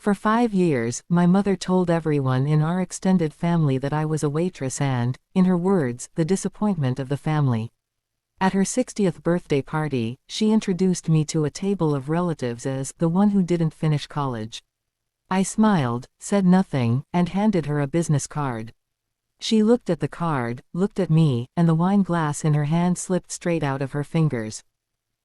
For 5 years, my mother told everyone in our extended family that I was a waitress and, in her words, the disappointment of the family. At her 60th birthday party, she introduced me to a table of relatives as the one who didn't finish college. I smiled, said nothing, and handed her a business card. She looked at the card, looked at me, and the wine glass in her hand slipped straight out of her fingers.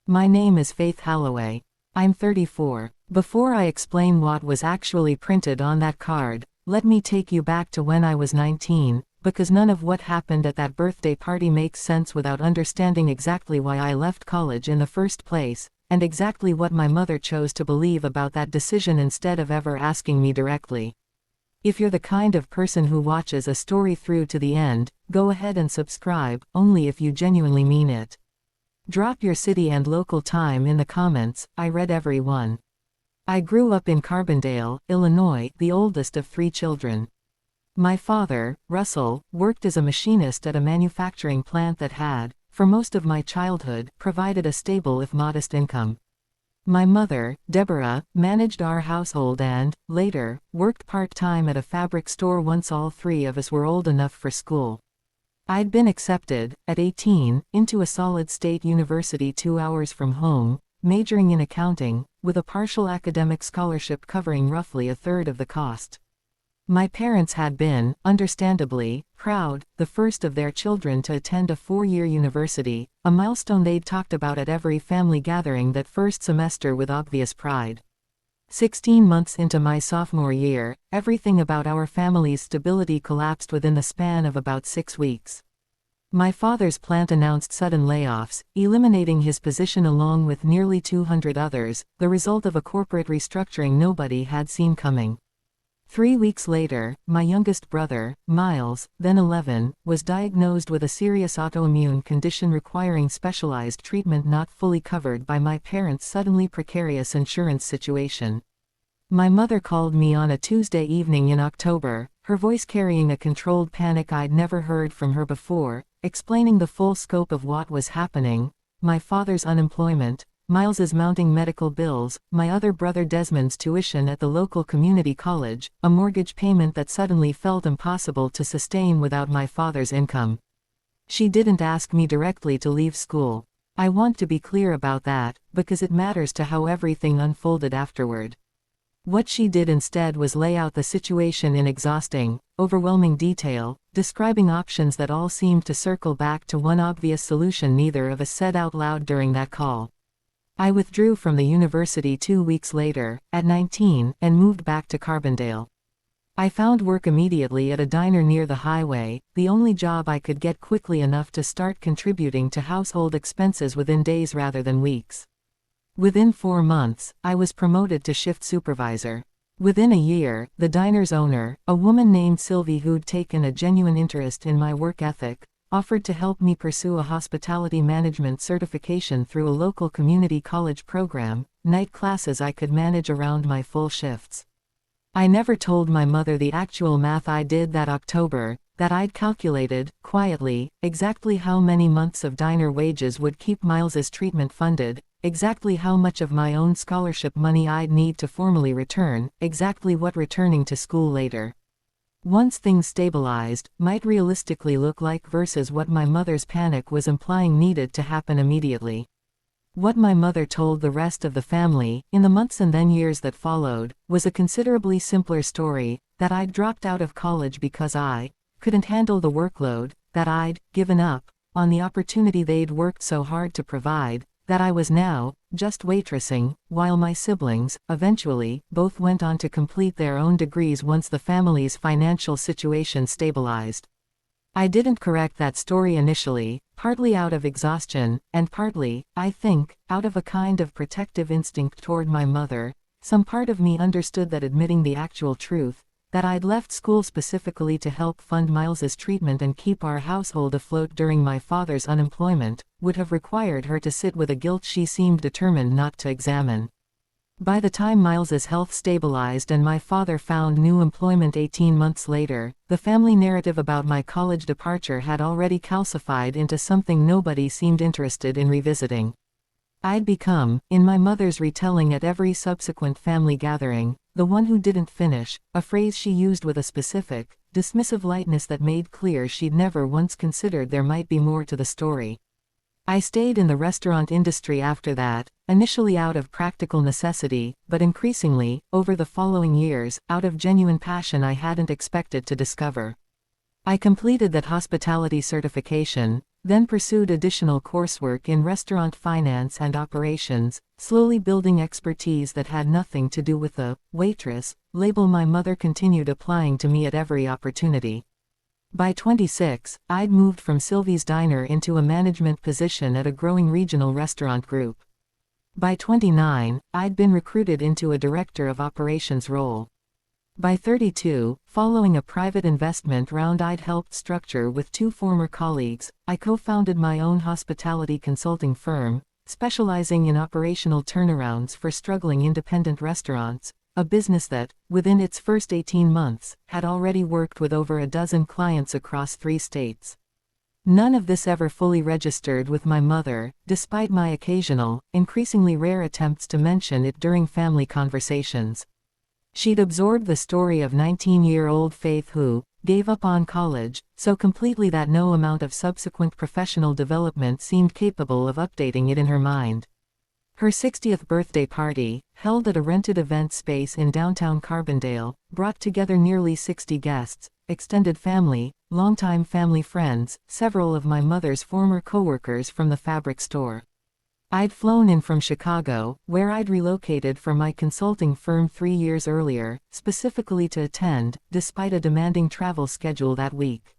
My name is Faith Halloway. I'm 34. Before I explain what was actually printed on that card, let me take you back to when I was 19, because none of what happened at that birthday party makes sense without understanding exactly why I left college in the first place, and exactly what my mother chose to believe about that decision instead of ever asking me directly. If you're the kind of person who watches a story through to the end, go ahead and subscribe, only if you genuinely mean it. Drop your city and local time in the comments, I read every one. I grew up in Carbondale, Illinois, the oldest of 3 children. My father, Russell, worked as a machinist at a manufacturing plant that had, for most of my childhood, provided a stable if modest income. My mother, Deborah, managed our household and, later, worked part-time at a fabric store once all 3 of us were old enough for school. I'd been accepted, at 18, into a solid-state university 2 hours from home, majoring in accounting, with a partial academic scholarship covering roughly a third of the cost. My parents had been, understandably, proud, the first of their children to attend a 4-year university, a milestone they'd talked about at every family gathering that first semester with obvious pride. 16 months into my sophomore year, everything about our family's stability collapsed within the span of about 6 weeks. My father's plant announced sudden layoffs, eliminating his position along with nearly 200 others, the result of a corporate restructuring nobody had seen coming. 3 weeks later, my youngest brother, Miles, then 11, was diagnosed with a serious autoimmune condition requiring specialized treatment not fully covered by my parents' suddenly precarious insurance situation. My mother called me on a Tuesday evening in October, her voice carrying a controlled panic I'd never heard from her before, explaining the full scope of what was happening: my father's unemployment, Miles's mounting medical bills, my other brother Desmond's tuition at the local community college, a mortgage payment that suddenly felt impossible to sustain without my father's income. She didn't ask me directly to leave school. I want to be clear about that, because it matters to how everything unfolded afterward. What she did instead was lay out the situation in exhausting, overwhelming detail, describing options that all seemed to circle back to one obvious solution neither of us said out loud during that call. I withdrew from the university 2 weeks later, at 19, and moved back to Carbondale. I found work immediately at a diner near the highway, the only job I could get quickly enough to start contributing to household expenses within days rather than weeks. Within 4 months, I was promoted to shift supervisor. Within a year, the diner's owner, a woman named Sylvie who'd taken a genuine interest in my work ethic, offered to help me pursue a hospitality management certification through a local community college program, night classes I could manage around my full shifts. I never told my mother the actual math I did that October, that I'd calculated, quietly, exactly how many months of diner wages would keep Miles's treatment funded, exactly how much of my own scholarship money I'd need to formally return, exactly what returning to school later, once things stabilized, might realistically look like versus what my mother's panic was implying needed to happen immediately. What my mother told the rest of the family, in the months and then years that followed, was a considerably simpler story: that I'd dropped out of college because I couldn't handle the workload, that I'd given up on the opportunity they'd worked so hard to provide, that I was now just waitressing, while my siblings, eventually, both went on to complete their own degrees once the family's financial situation stabilized. I didn't correct that story initially, partly out of exhaustion, and partly, I think, out of a kind of protective instinct toward my mother. Some part of me understood that admitting the actual truth, that I'd left school specifically to help fund Miles's treatment and keep our household afloat during my father's unemployment, would have required her to sit with a guilt she seemed determined not to examine. By the time Miles's health stabilized and my father found new employment 18 months later, the family narrative about my college departure had already calcified into something nobody seemed interested in revisiting. I'd become, in my mother's retelling at every subsequent family gathering, the one who didn't finish, a phrase she used with a specific, dismissive lightness that made clear she'd never once considered there might be more to the story. I stayed in the restaurant industry after that, initially out of practical necessity, but increasingly, over the following years, out of genuine passion I hadn't expected to discover. I completed that hospitality certification, then pursued additional coursework in restaurant finance and operations, slowly building expertise that had nothing to do with the waitress label my mother continued applying to me at every opportunity. By 26, I'd moved from Sylvie's Diner into a management position at a growing regional restaurant group. By 29, I'd been recruited into a director of operations role. By 32, following a private investment round I'd helped structure with two former colleagues, I co-founded my own hospitality consulting firm, specializing in operational turnarounds for struggling independent restaurants, a business that, within its first 18 months, had already worked with over a dozen clients across 3 states. None of this ever fully registered with my mother, despite my occasional, increasingly rare attempts to mention it during family conversations. She'd absorbed the story of 19-year-old Faith who gave up on college, so completely that no amount of subsequent professional development seemed capable of updating it in her mind. Her 60th birthday party, held at a rented event space in downtown Carbondale, brought together nearly 60 guests, extended family, longtime family friends, several of my mother's former coworkers from the fabric store. I'd flown in from Chicago, where I'd relocated from my consulting firm 3 years earlier, specifically to attend, despite a demanding travel schedule that week.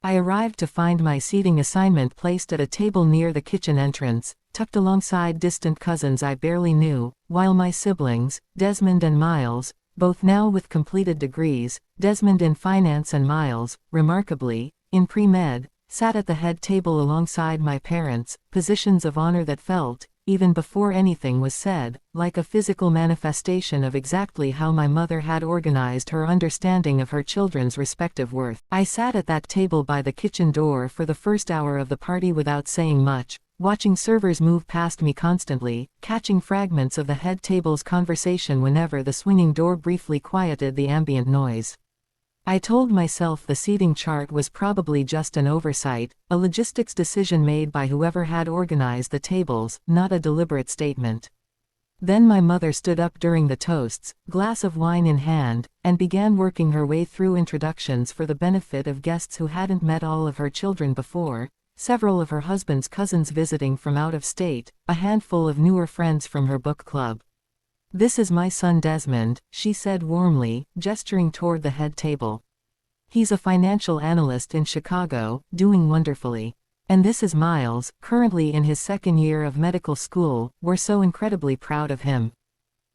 I arrived to find my seating assignment placed at a table near the kitchen entrance, tucked alongside distant cousins I barely knew, while my siblings, Desmond and Miles, both now with completed degrees, Desmond in finance and Miles, remarkably, in pre-med, sat at the head table alongside my parents, positions of honor that felt, even before anything was said, like a physical manifestation of exactly how my mother had organized her understanding of her children's respective worth. I sat at that table by the kitchen door for the first hour of the party without saying much, watching servers move past me constantly, catching fragments of the head table's conversation whenever the swinging door briefly quieted the ambient noise. I told myself the seating chart was probably just an oversight, a logistics decision made by whoever had organized the tables, not a deliberate statement. Then my mother stood up during the toasts, glass of wine in hand, and began working her way through introductions for the benefit of guests who hadn't met all of her children before, several of her husband's cousins visiting from out of state, a handful of newer friends from her book club. "This is my son Desmond," she said warmly, gesturing toward the head table. "He's a financial analyst in Chicago, doing wonderfully. And this is Miles, currently in his 2nd year of medical school, we're so incredibly proud of him."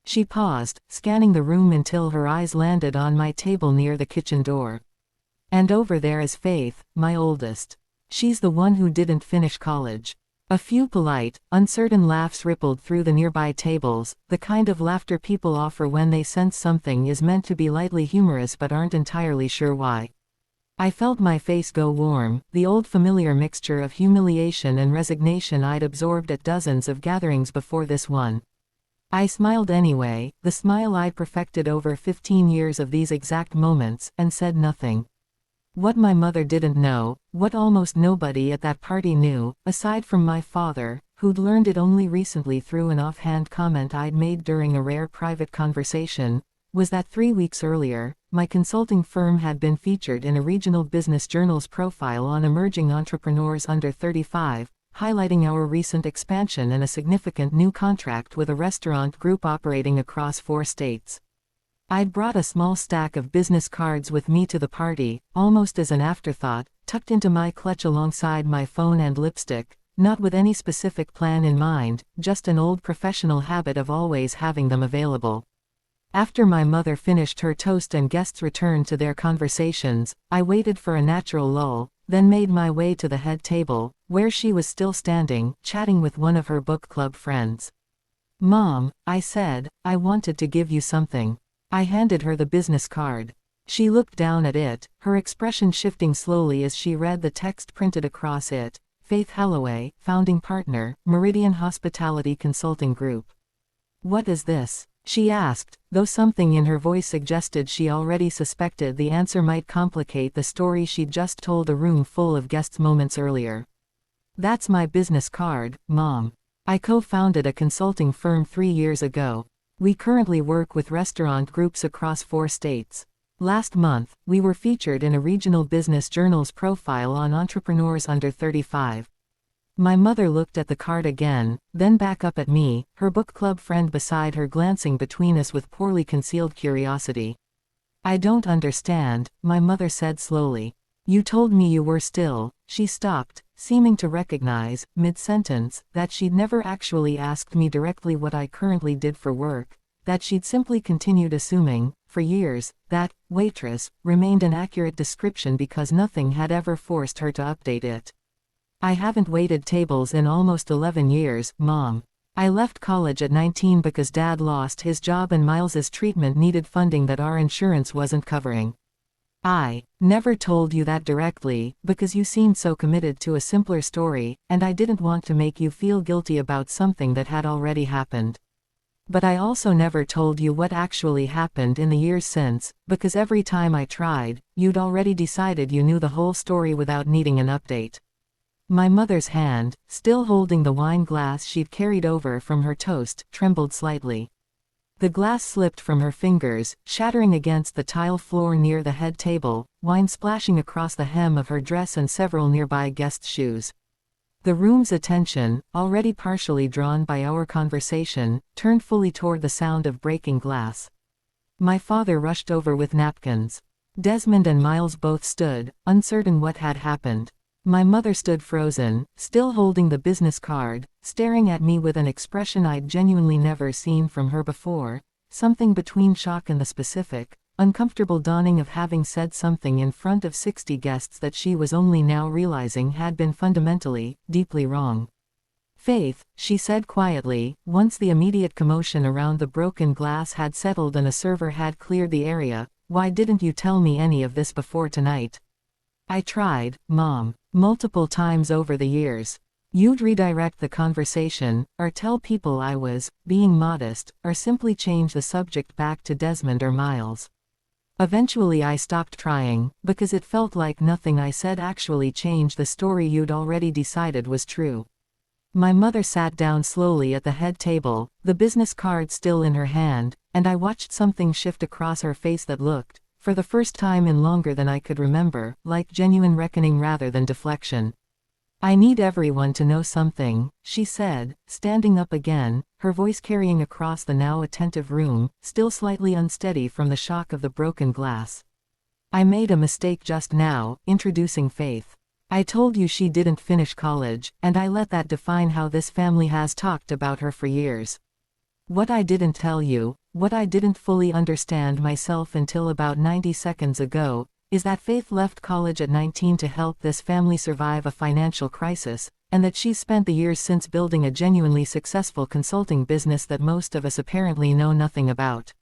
She paused, scanning the room until her eyes landed on my table near the kitchen door. "And over there is Faith, my oldest. She's the one who didn't finish college." A few polite, uncertain laughs rippled through the nearby tables, the kind of laughter people offer when they sense something is meant to be lightly humorous but aren't entirely sure why. I felt my face go warm, the old familiar mixture of humiliation and resignation I'd absorbed at dozens of gatherings before this one. I smiled anyway, the smile I'd perfected over 15 years of these exact moments, and said nothing. What my mother didn't know, what almost nobody at that party knew, aside from my father, who'd learned it only recently through an offhand comment I'd made during a rare private conversation, was that 3 weeks earlier, my consulting firm had been featured in a regional business journal's profile on emerging entrepreneurs under 35, highlighting our recent expansion and a significant new contract with a restaurant group operating across 4 states. I'd brought a small stack of business cards with me to the party, almost as an afterthought, tucked into my clutch alongside my phone and lipstick, not with any specific plan in mind, just an old professional habit of always having them available. After my mother finished her toast and guests returned to their conversations, I waited for a natural lull, then made my way to the head table, where she was still standing, chatting with one of her book club friends. "Mom," I said, "I wanted to give you something." I handed her the business card. She looked down at it, her expression shifting slowly as she read the text printed across it: Faith Holloway, founding partner, Meridian Hospitality Consulting Group. "What is this?" She asked, though something in her voice suggested she already suspected the answer might complicate the story she'd just told a room full of guests moments earlier. That's my business card, Mom. I co-founded a consulting firm 3 years ago. We currently work with restaurant groups across 4 states. Last month, we were featured in a regional business journal's profile on entrepreneurs under 35. My mother looked at the card again, then back up at me, her book club friend beside her glancing between us with poorly concealed curiosity. I don't understand, my mother said slowly. You told me you were still. She stopped, seeming to recognize, mid-sentence, that she'd never actually asked me directly what I currently did for work, that she'd simply continued assuming, for years, that waitress remained an accurate description because nothing had ever forced her to update it. I haven't waited tables in almost 11 years, Mom. I left college at 19 because Dad lost his job and Miles's treatment needed funding that our insurance wasn't covering. I never told you that directly, because you seemed so committed to a simpler story, and I didn't want to make you feel guilty about something that had already happened. But I also never told you what actually happened in the years since, because every time I tried, you'd already decided you knew the whole story without needing an update. My mother's hand, still holding the wine glass she'd carried over from her toast, trembled slightly. The glass slipped from her fingers, shattering against the tile floor near the head table, wine splashing across the hem of her dress and several nearby guests' shoes. The room's attention, already partially drawn by our conversation, turned fully toward the sound of breaking glass. My father rushed over with napkins. Desmond and Miles both stood, uncertain what had happened. My mother stood frozen, still holding the business card, staring at me with an expression I'd genuinely never seen from her before, something between shock and the specific, uncomfortable dawning of having said something in front of 60 guests that she was only now realizing had been fundamentally, deeply wrong. Faith, she said quietly, once the immediate commotion around the broken glass had settled and a server had cleared the area, why didn't you tell me any of this before tonight? I tried, Mom, multiple times over the years. You'd redirect the conversation, or tell people I was being modest, or simply change the subject back to Desmond or Miles. Eventually I stopped trying, because it felt like nothing I said actually changed the story you'd already decided was true. My mother sat down slowly at the head table, the business card still in her hand, and I watched something shift across her face that looked, for the first time in longer than I could remember, like genuine reckoning rather than deflection. I need everyone to know something, she said, standing up again, her voice carrying across the now attentive room, still slightly unsteady from the shock of the broken glass. I made a mistake just now, introducing Faith. I told you she didn't finish college, and I let that define how this family has talked about her for years. What I didn't tell you, what I didn't fully understand myself until about 90 seconds ago, is that Faith left college at 19 to help this family survive a financial crisis, and that she's spent the years since building a genuinely successful consulting business that most of us apparently know nothing about.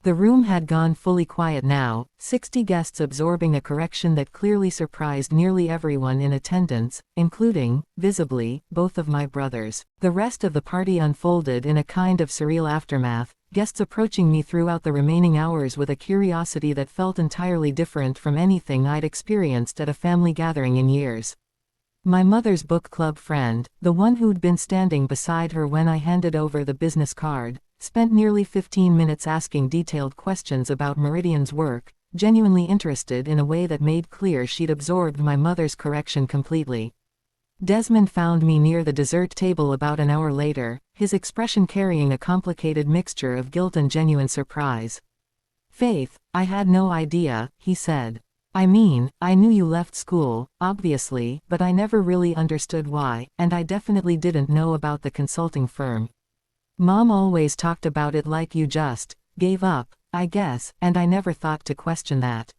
The room had gone fully quiet now, 60 guests absorbing a correction that clearly surprised nearly everyone in attendance, including, visibly, both of my brothers. The rest of the party unfolded in a kind of surreal aftermath, guests approaching me throughout the remaining hours with a curiosity that felt entirely different from anything I'd experienced at a family gathering in years. My mother's book club friend, the one who'd been standing beside her when I handed over the business card, spent nearly 15 minutes asking detailed questions about Meridian's work, genuinely interested in a way that made clear she'd absorbed my mother's correction completely. Desmond found me near the dessert table about an hour later, his expression carrying a complicated mixture of guilt and genuine surprise. Faith, I had no idea, he said. I mean, I knew you left school, obviously, but I never really understood why, and I definitely didn't know about the consulting firm. Mom always talked about it like you just gave up, I guess, and I never thought to question that.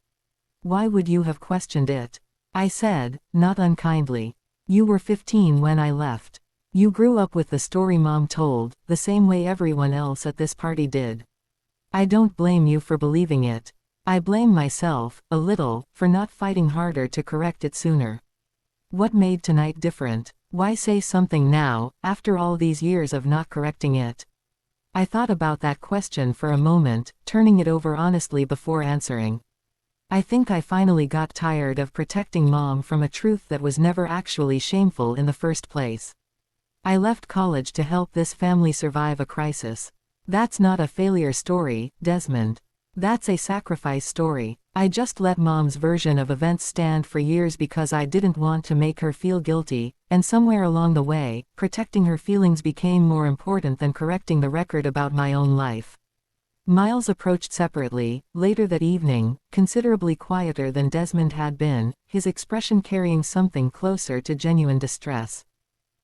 Why would you have questioned it? I said, not unkindly. You were 15 when I left. You grew up with the story Mom told, the same way everyone else at this party did. I don't blame you for believing it. I blame myself, a little, for not fighting harder to correct it sooner. What made tonight different? Why say something now, after all these years of not correcting it? I thought about that question for a moment, turning it over honestly before answering. I think I finally got tired of protecting Mom from a truth that was never actually shameful in the first place. I left college to help this family survive a crisis. That's not a failure story, Desmond. That's a sacrifice story. I just let Mom's version of events stand for years because I didn't want to make her feel guilty, and somewhere along the way, protecting her feelings became more important than correcting the record about my own life. Miles approached separately, later that evening, considerably quieter than Desmond had been, his expression carrying something closer to genuine distress.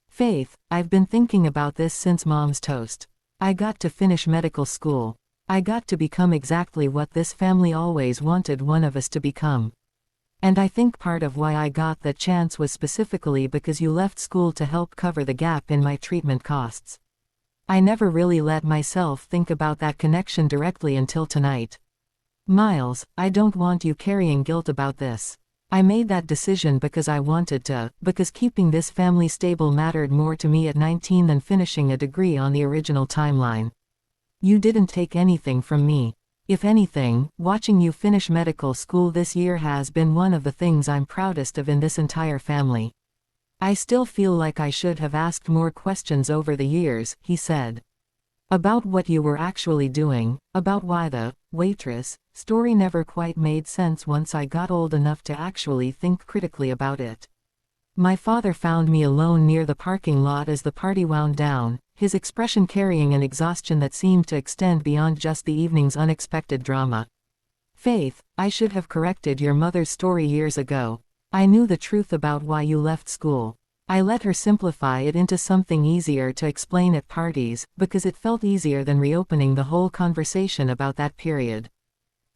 Faith, I've been thinking about this since Mom's toast. I got to finish medical school. I got to become exactly what this family always wanted one of us to become. And I think part of why I got that chance was specifically because you left school to help cover the gap in my treatment costs. I never really let myself think about that connection directly until tonight. Miles, I don't want you carrying guilt about this. I made that decision because I wanted to, because keeping this family stable mattered more to me at 19 than finishing a degree on the original timeline. You didn't take anything from me. If anything, watching you finish medical school this year has been one of the things I'm proudest of in this entire family. I still feel like I should have asked more questions over the years, he said. About what you were actually doing, about why the waitress story never quite made sense once I got old enough to actually think critically about it. My father found me alone near the parking lot as the party wound down, his expression carrying an exhaustion that seemed to extend beyond just the evening's unexpected drama. Faith, I should have corrected your mother's story years ago. I knew the truth about why you left school. I let her simplify it into something easier to explain at parties, because it felt easier than reopening the whole conversation about that period.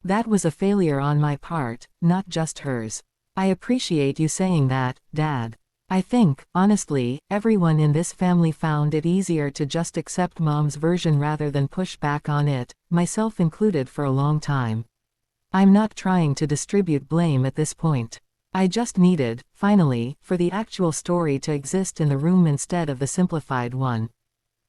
That was a failure on my part, not just hers. I appreciate you saying that, Dad. I think, honestly, everyone in this family found it easier to just accept Mom's version rather than push back on it, myself included for a long time. I'm not trying to distribute blame at this point. I just needed, finally, for the actual story to exist in the room instead of the simplified one.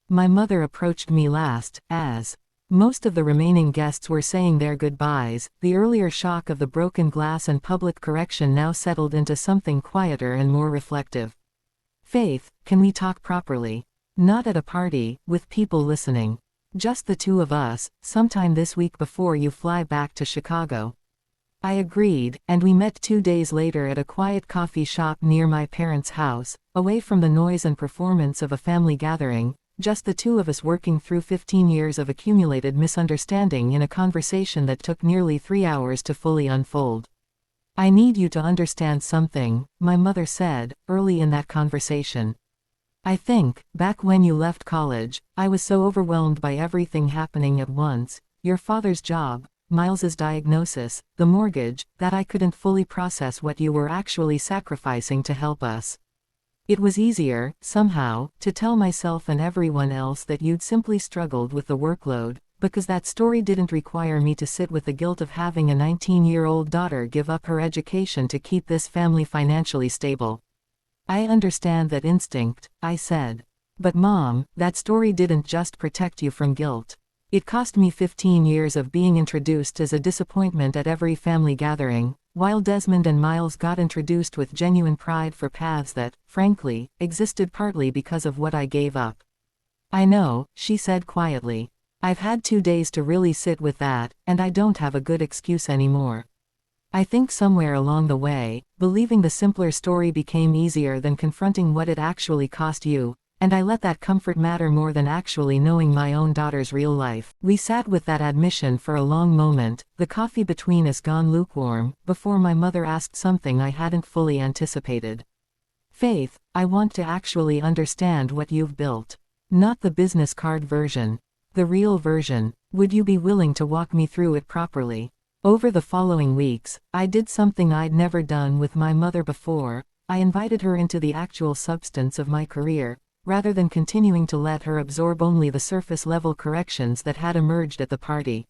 My mother approached me last, as most of the remaining guests were saying their goodbyes. The earlier shock of the broken glass and public correction now settled into something quieter and more reflective. Faith, can we talk properly? Not at a party, with people listening. Just the two of us, sometime this week before you fly back to Chicago. I agreed, and we met 2 days later at a quiet coffee shop near my parents' house, away from the noise and performance of a family gathering, just the two of us working through 15 years of accumulated misunderstanding in a conversation that took nearly 3 hours to fully unfold. I need you to understand something, my mother said, early in that conversation. I think, back when you left college, I was so overwhelmed by everything happening at once, your father's job, Miles's diagnosis, the mortgage, that I couldn't fully process what you were actually sacrificing to help us. It was easier, somehow, to tell myself and everyone else that you'd simply struggled with the workload, because that story didn't require me to sit with the guilt of having a 19-year-old daughter give up her education to keep this family financially stable. I understand that instinct, I said. But Mom, that story didn't just protect you from guilt. It cost me 15 years of being introduced as a disappointment at every family gathering, while Desmond and Miles got introduced with genuine pride for paths that, frankly, existed partly because of what I gave up. I know, she said quietly. I've had 2 days to really sit with that, and I don't have a good excuse anymore. I think somewhere along the way, believing the simpler story became easier than confronting what it actually cost you, and I let that comfort matter more than actually knowing my own daughter's real life. We sat with that admission for a long moment, the coffee between us gone lukewarm, before my mother asked something I hadn't fully anticipated. Faith, I want to actually understand what you've built. Not the business card version. The real version. Would you be willing to walk me through it properly? Over the following weeks, I did something I'd never done with my mother before. I invited her into the actual substance of my career, rather than continuing to let her absorb only the surface-level corrections that had emerged at the party.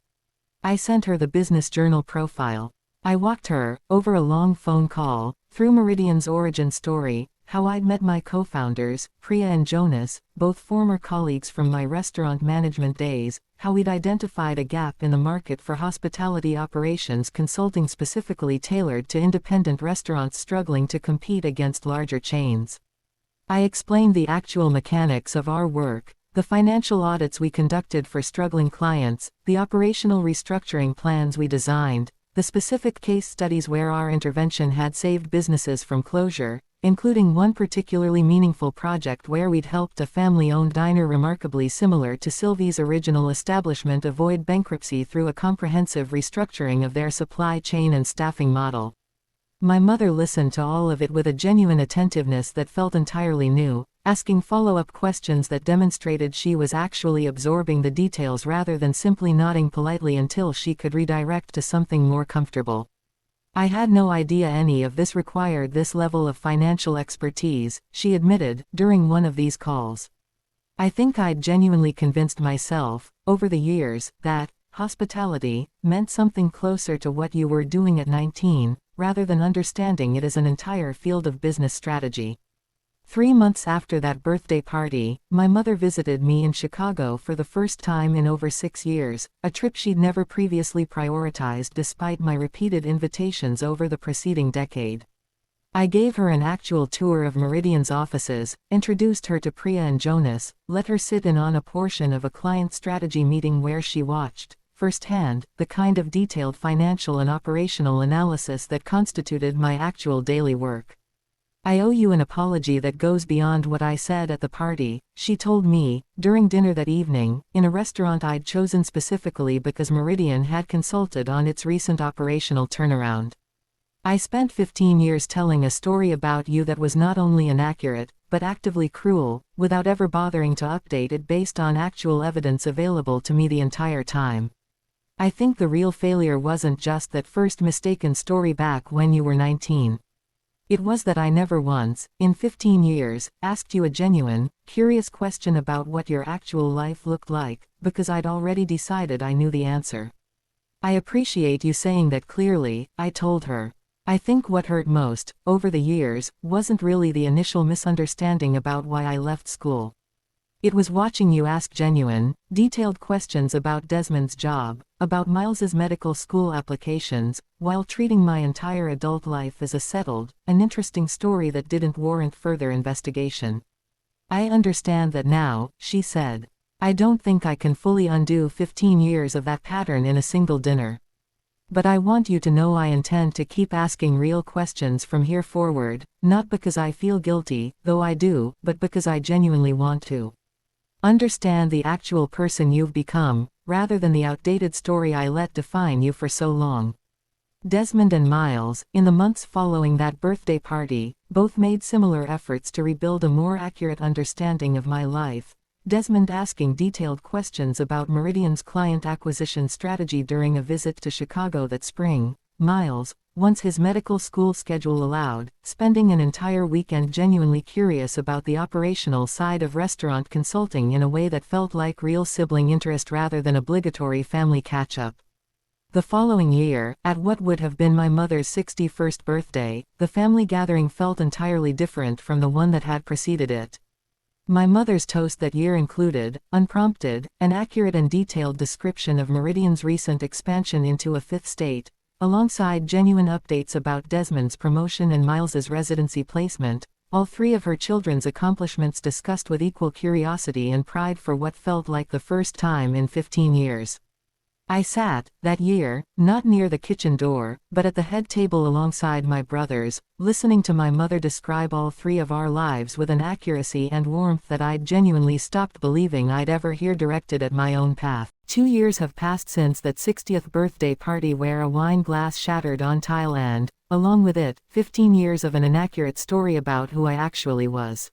I sent her the business journal profile. I walked her, over a long phone call, through Meridian's origin story, how I'd met my co-founders, Priya and Jonas, both former colleagues from my restaurant management days, how we'd identified a gap in the market for hospitality operations consulting specifically tailored to independent restaurants struggling to compete against larger chains. I explained the actual mechanics of our work, the financial audits we conducted for struggling clients, the operational restructuring plans we designed, the specific case studies where our intervention had saved businesses from closure, including one particularly meaningful project where we'd helped a family-owned diner remarkably similar to Sylvie's original establishment avoid bankruptcy through a comprehensive restructuring of their supply chain and staffing model. My mother listened to all of it with a genuine attentiveness that felt entirely new, asking follow-up questions that demonstrated she was actually absorbing the details rather than simply nodding politely until she could redirect to something more comfortable. I had no idea any of this required this level of financial expertise, she admitted, during one of these calls. I think I'd genuinely convinced myself, over the years, that hospitality meant something closer to what you were doing at 19, rather than understanding it as an entire field of business strategy. 3 months after that birthday party, my mother visited me in Chicago for the first time in over 6 years, a trip she'd never previously prioritized despite my repeated invitations over the preceding decade. I gave her an actual tour of Meridian's offices, introduced her to Priya and Jonas, let her sit in on a portion of a client strategy meeting where she watched, firsthand, the kind of detailed financial and operational analysis that constituted my actual daily work. I owe you an apology that goes beyond what I said at the party, she told me, during dinner that evening, in a restaurant I'd chosen specifically because Meridian had consulted on its recent operational turnaround. I spent 15 years telling a story about you that was not only inaccurate, but actively cruel, without ever bothering to update it based on actual evidence available to me the entire time. I think the real failure wasn't just that first mistaken story back when you were 19. It was that I never once, in 15 years, asked you a genuine, curious question about what your actual life looked like, because I'd already decided I knew the answer. I appreciate you saying that clearly, I told her. I think what hurt most, over the years, wasn't really the initial misunderstanding about why I left school. It was watching you ask genuine, detailed questions about Desmond's job, about Miles's medical school applications, while treating my entire adult life as a settled, an interesting story that didn't warrant further investigation. I understand that now, she said. I don't think I can fully undo 15 years of that pattern in a single dinner. But I want you to know I intend to keep asking real questions from here forward, not because I feel guilty, though I do, but because I genuinely want to understand the actual person you've become, rather than the outdated story I let define you for so long. Desmond and Miles, in the months following that birthday party, both made similar efforts to rebuild a more accurate understanding of my life, Desmond asking detailed questions about Meridian's client acquisition strategy during a visit to Chicago that spring, Miles, once his medical school schedule allowed, spending an entire weekend genuinely curious about the operational side of restaurant consulting in a way that felt like real sibling interest rather than obligatory family catch-up. The following year, at what would have been my mother's 61st birthday, the family gathering felt entirely different from the one that had preceded it. My mother's toast that year included, unprompted, an accurate and detailed description of Meridian's recent expansion into a fifth state, alongside genuine updates about Desmond's promotion and Miles's residency placement, all three of her children's accomplishments discussed with equal curiosity and pride for what felt like the first time in 15 years. I sat, that year, not near the kitchen door, but at the head table alongside my brothers, listening to my mother describe all three of our lives with an accuracy and warmth that I'd genuinely stopped believing I'd ever hear directed at my own path. 2 years have passed since that 60th birthday party where a wine glass shattered on tile and, along with it, 15 years of an inaccurate story about who I actually was.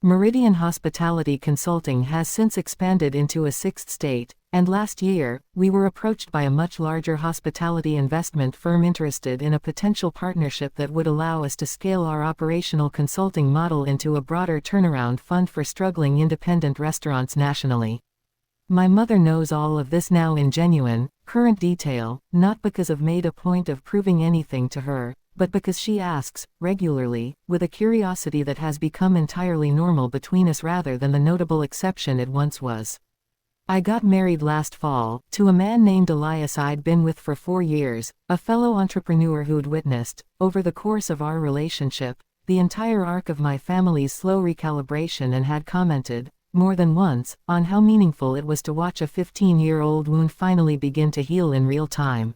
Meridian Hospitality Consulting has since expanded into a sixth state, and last year, we were approached by a much larger hospitality investment firm interested in a potential partnership that would allow us to scale our operational consulting model into a broader turnaround fund for struggling independent restaurants nationally. My mother knows all of this now in genuine, current detail, not because I've made a point of proving anything to her, but because she asks, regularly, with a curiosity that has become entirely normal between us rather than the notable exception it once was. I got married last fall, to a man named Elias I'd been with for 4 years, a fellow entrepreneur who'd witnessed, over the course of our relationship, the entire arc of my family's slow recalibration and had commented, more than once, on how meaningful it was to watch a 15-year-old wound finally begin to heal in real time.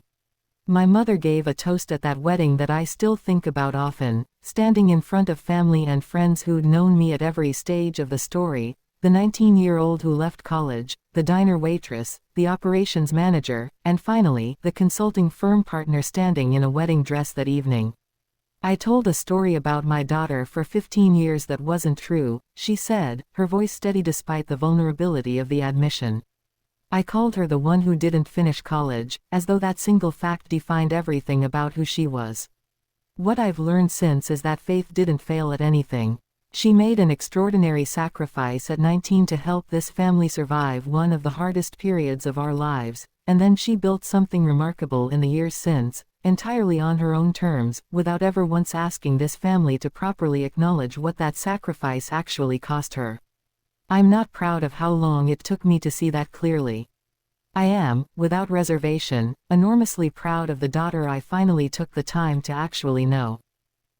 My mother gave a toast at that wedding that I still think about often, standing in front of family and friends who'd known me at every stage of the story, the 19-year-old who left college, the diner waitress, the operations manager, and finally, the consulting firm partner standing in a wedding dress that evening. I told a story about my daughter for 15 years that wasn't true, she said, her voice steady despite the vulnerability of the admission. I called her the one who didn't finish college, as though that single fact defined everything about who she was. What I've learned since is that Faith didn't fail at anything. She made an extraordinary sacrifice at 19 to help this family survive one of the hardest periods of our lives, and then she built something remarkable in the years since, entirely on her own terms, without ever once asking this family to properly acknowledge what that sacrifice actually cost her. I'm not proud of how long it took me to see that clearly. I am, without reservation, enormously proud of the daughter I finally took the time to actually know.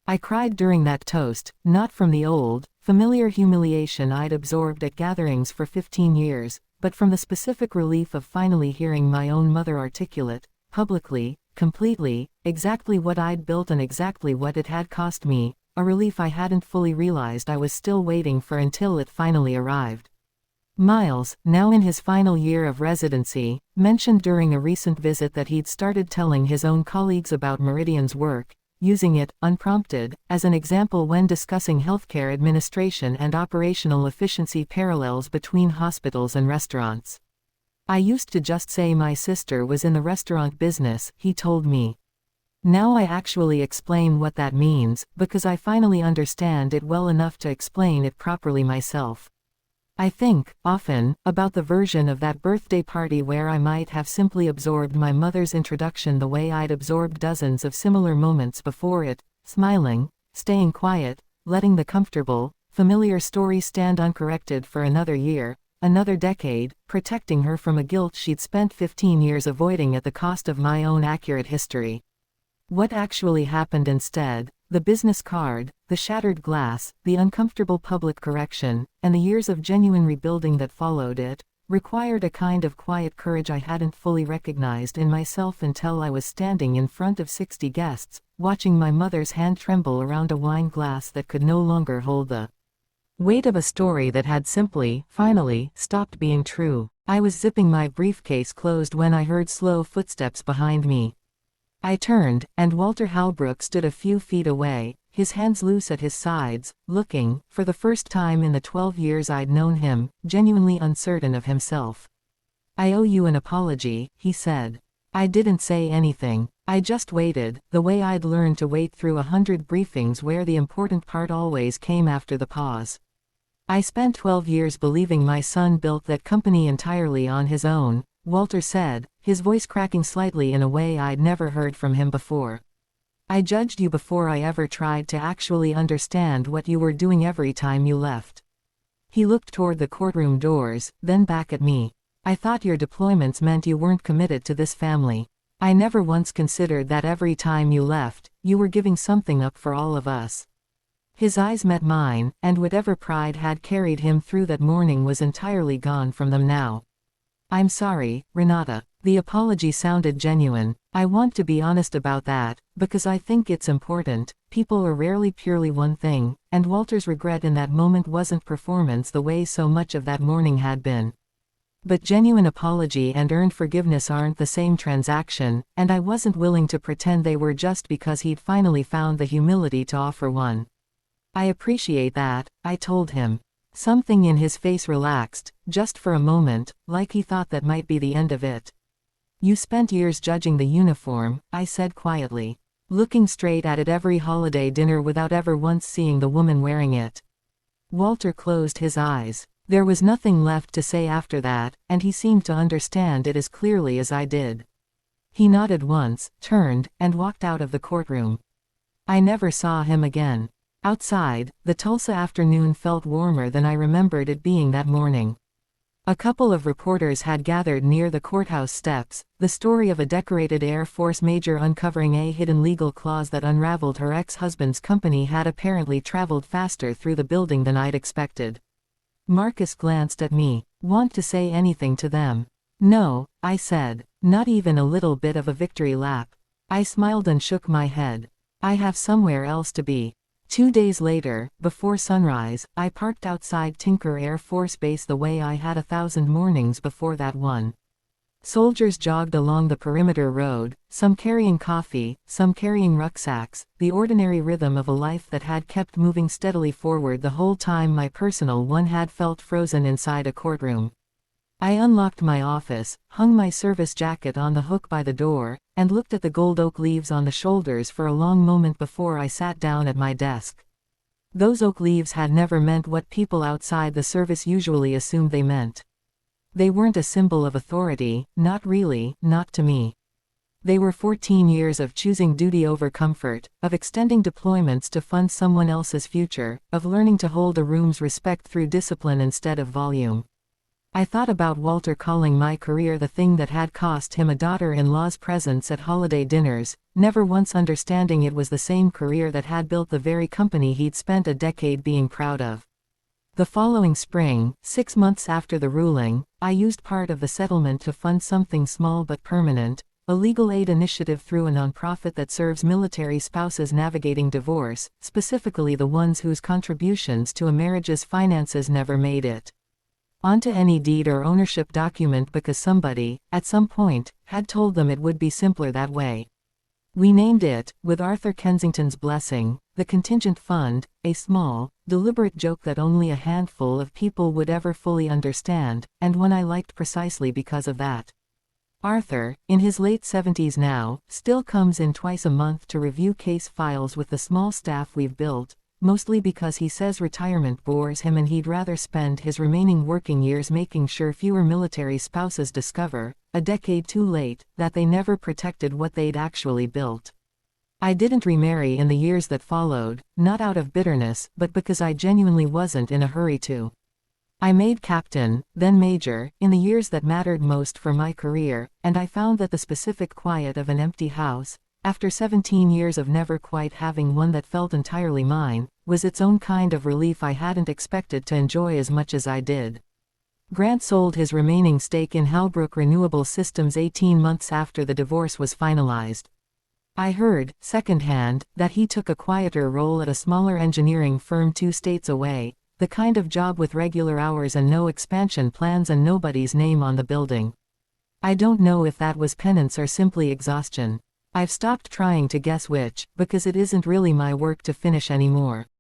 I cried during that toast, not from the old, familiar humiliation I'd absorbed at gatherings for 15 years, but from the specific relief of finally hearing my own mother articulate, publicly, completely, exactly what I'd built and exactly what it had cost me, a relief I hadn't fully realized I was still waiting for until it finally arrived. Miles, now in his final year of residency, mentioned during a recent visit that he'd started telling his own colleagues about Meridian's work, using it, unprompted, as an example when discussing healthcare administration and operational efficiency parallels between hospitals and restaurants. I used to just say my sister was in the restaurant business, he told me. Now I actually explain what that means, because I finally understand it well enough to explain it properly myself. I think, often, about the version of that birthday party where I might have simply absorbed my mother's introduction the way I'd absorbed dozens of similar moments before it, smiling, staying quiet, letting the comfortable, familiar story stand uncorrected for another year, another decade, protecting her from a guilt she'd spent 15 years avoiding at the cost of my own accurate history. What actually happened instead, the business card, the shattered glass, the uncomfortable public correction, and the years of genuine rebuilding that followed it, required a kind of quiet courage I hadn't fully recognized in myself until I was standing in front of 60 guests, watching my mother's hand tremble around a wine glass that could no longer hold the weight of a story that had simply, finally, stopped being true. I was zipping my briefcase closed when I heard slow footsteps behind me. I turned, and Walter Halbrook stood a few feet away, his hands loose at his sides, looking, for the first time in the 12 years I'd known him, genuinely uncertain of himself. "I owe you an apology," he said. I didn't say anything. I just waited, the way I'd learned to wait through 100 briefings where the important part always came after the pause. "I spent 12 years believing my son built that company entirely on his own," Walter said, his voice cracking slightly in a way I'd never heard from him before. "I judged you before I ever tried to actually understand what you were doing every time you left." He looked toward the courtroom doors, then back at me. "I thought your deployments meant you weren't committed to this family. I never once considered that every time you left, you were giving something up for all of us." His eyes met mine, and whatever pride had carried him through that morning was entirely gone from them now. "I'm sorry, Renata." The apology sounded genuine. "I want to be honest about that, because I think it's important. People are rarely purely one thing, and Walter's regret in that moment wasn't performance the way so much of that morning had been. But genuine apology and earned forgiveness aren't the same transaction, and I wasn't willing to pretend they were just because he'd finally found the humility to offer one. "I appreciate that," I told him. Something in his face relaxed, just for a moment, like he thought that might be the end of it. "You spent years judging the uniform," I said quietly. "Looking straight at it every holiday dinner without ever once seeing the woman wearing it." Walter closed his eyes. There was nothing left to say after that, and he seemed to understand it as clearly as I did. He nodded once, turned, and walked out of the courtroom. I never saw him again. Outside, the Tulsa afternoon felt warmer than I remembered it being that morning. A couple of reporters had gathered near the courthouse steps, the story of a decorated Air Force major uncovering a hidden legal clause that unraveled her ex-husband's company had apparently traveled faster through the building than I'd expected. Marcus glanced at me. Want to say anything to them? No, I said. Not even a little bit of a victory lap. I smiled and shook my head. I have somewhere else to be. 2 days later, before sunrise, I parked outside Tinker Air Force Base the way I had 1,000 mornings before that one. Soldiers jogged along the perimeter road, some carrying coffee, some carrying rucksacks, the ordinary rhythm of a life that had kept moving steadily forward the whole time my personal one had felt frozen inside a courtroom. I unlocked my office, hung my service jacket on the hook by the door, and looked at the gold oak leaves on the shoulders for a long moment before I sat down at my desk. Those oak leaves had never meant what people outside the service usually assumed they meant. They weren't a symbol of authority, not really, not to me. They were 14 years of choosing duty over comfort, of extending deployments to fund someone else's future, of learning to hold a room's respect through discipline instead of volume. I thought about Walter calling my career the thing that had cost him a daughter-in-law's presence at holiday dinners, never once understanding it was the same career that had built the very company he'd spent a decade being proud of. The following spring, 6 months after the ruling, I used part of the settlement to fund something small but permanent, a legal aid initiative through a nonprofit that serves military spouses navigating divorce, specifically the ones whose contributions to a marriage's finances never made it onto any deed or ownership document because somebody, at some point, had told them it would be simpler that way. We named it, with Arthur Kensington's blessing, the Contingent Fund, a small, deliberate joke that only a handful of people would ever fully understand, and one I liked precisely because of that. Arthur, in his late 70s now, still comes in twice a month to review case files with the small staff we've built, mostly because he says retirement bores him and he'd rather spend his remaining working years making sure fewer military spouses discover, a decade too late, that they never protected what they'd actually built. I didn't remarry in the years that followed, not out of bitterness, but because I genuinely wasn't in a hurry to. I made captain, then major, in the years that mattered most for my career, and I found that the specific quiet of an empty house, after 17 years of never quite having one that felt entirely mine, was its own kind of relief I hadn't expected to enjoy as much as I did. Grant sold his remaining stake in Halbrook Renewable Systems 18 months after the divorce was finalized. I heard, secondhand, that he took a quieter role at a smaller engineering firm 2 states away, the kind of job with regular hours and no expansion plans and nobody's name on the building. I don't know if that was penance or simply exhaustion. I've stopped trying to guess which, because it isn't really my work to finish anymore.